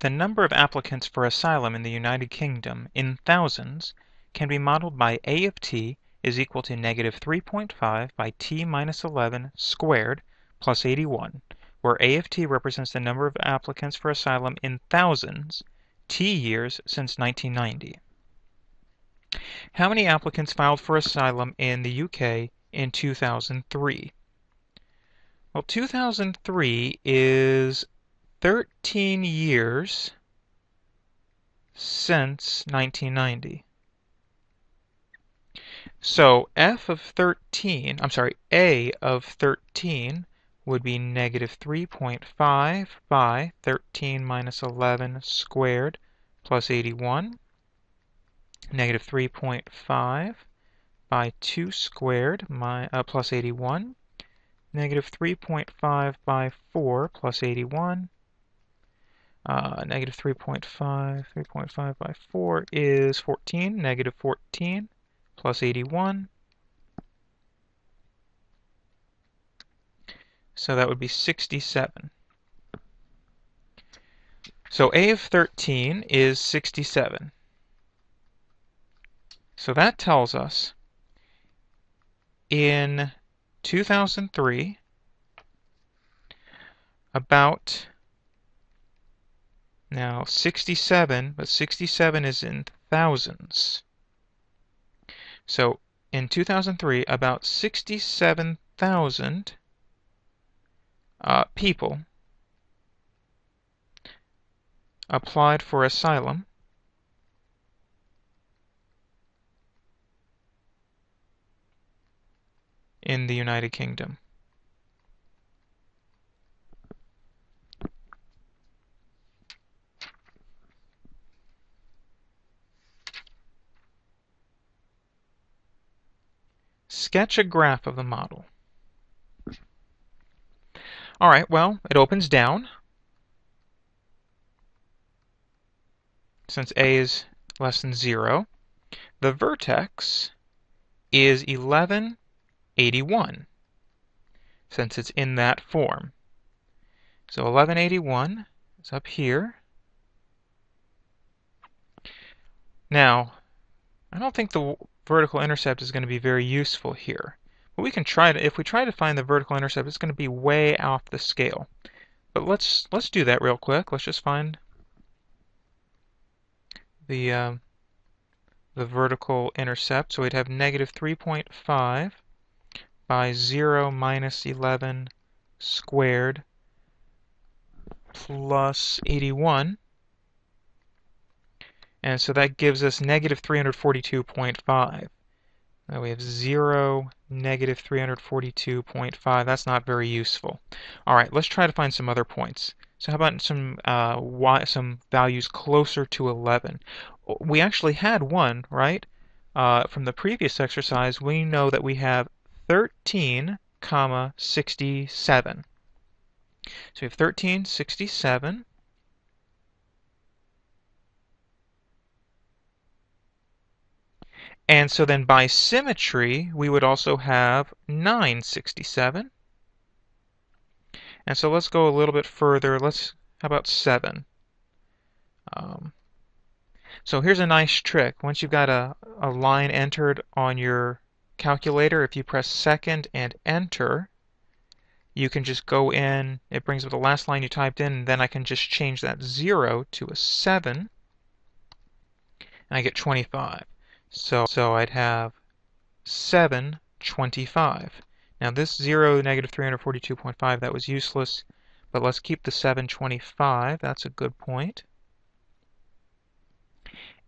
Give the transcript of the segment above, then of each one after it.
The number of applicants for asylum in the United Kingdom in thousands can be modeled by A of t is equal to negative 3.5 by t minus 11 squared plus 81, where A of t represents the number of applicants for asylum in thousands, t years since 1990. How many applicants filed for asylum in the UK in 2003? Well, 2003 is 13 years since 1990. So A of 13 would be negative 3.5 by 13 minus 11 squared plus 81. Negative 3.5 by 2 squared plus 81. Negative 3.5 by 4 plus 81. Negative 3.5 by 4 is 14. Negative 14 plus 81. So that would be 67. So A of 13 is 67. So that tells us in 2003 about, now 67, but 67 is in thousands. So in 2003, about 67,000 people applied for asylum in the United Kingdom. Sketch a graph of the model. All right, well, it opens down. Since A is less than 0, the vertex is 1181, since it's in that form. So 1181 is up here. Now, I don't think the vertical intercept is going to be very useful here. But we can try to, if we try to find the vertical intercept, it's going to be way off the scale. But let's do that real quick. Let's just find the vertical intercept. So we'd have negative 3.5 by 0 minus 11 squared plus 81. And so that gives us negative 342.5. Now we have 0, negative 342.5. That's not very useful. All right, let's try to find some other points. So how about some values closer to 11? We actually had one, right? From the previous exercise, we know that we have 13, 67. So we have 13, 67. And so then by symmetry, we would also have 967. And so let's go a little bit further. How about 7? So here's a nice trick. Once you've got a line entered on your calculator, if you press second and enter, you can just go in, it brings up the last line you typed in, and then I can just change that 0 to a 7, and I get 25. So I'd have 725. Now this 0, negative 342.5, that was useless, but let's keep the 725. That's a good point.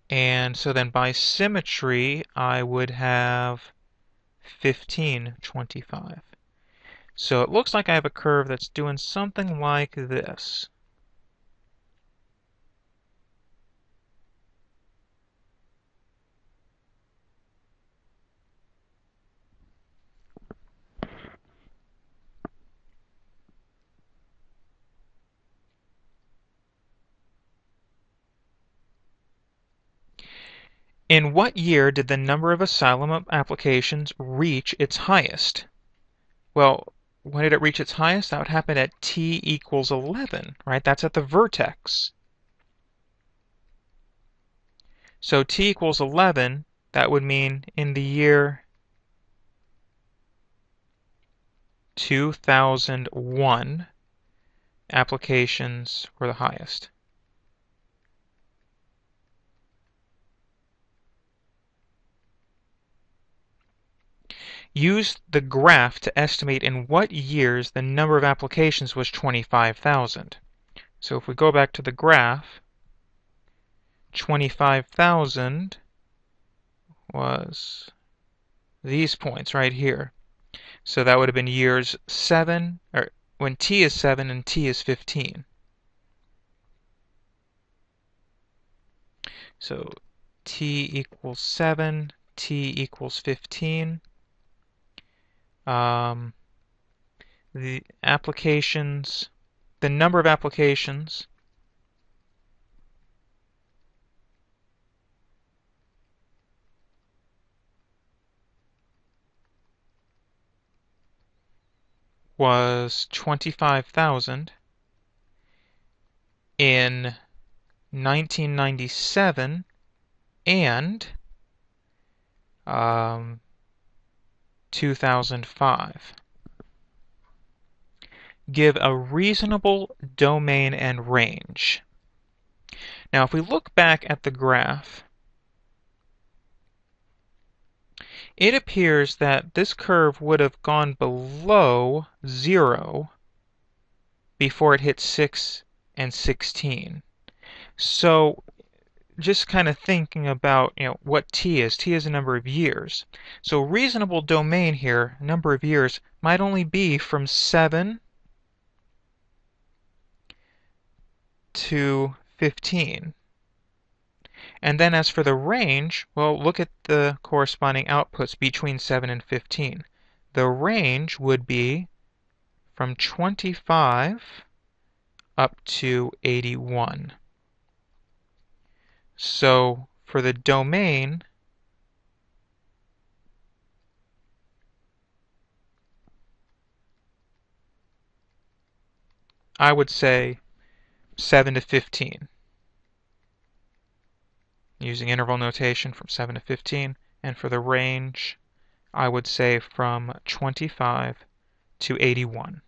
And so then by symmetry, I would have 1525. So it looks like I have a curve that's doing something like this. In what year did the number of asylum applications reach its highest? Well, when did it reach its highest? That would happen at t equals 11, right? That's at the vertex. So t equals 11, that would mean in the year 2001, applications were the highest. Use the graph to estimate in what years the number of applications was 25,000. So if we go back to the graph, 25,000 was these points right here. So that would have been years 7, or when t is 7 and t is 15. So t equals 7, t equals 15. The applications, the number of applications was 25,000 in 1997 and 2005. Give a reasonable domain and range. Now, if we look back at the graph, it appears that this curve would have gone below 0 before it hit 6 and 16. So just kind of thinking about, what t is. T is a number of years. So reasonable domain here, number of years, might only be from 7 to 15. And then as for the range, well, look at the corresponding outputs between 7 and 15. The range would be from 25 up to 81. So for the domain, I would say 7 to 15. Using interval notation from 7 to 15. And for the range, I would say from 25 to 81.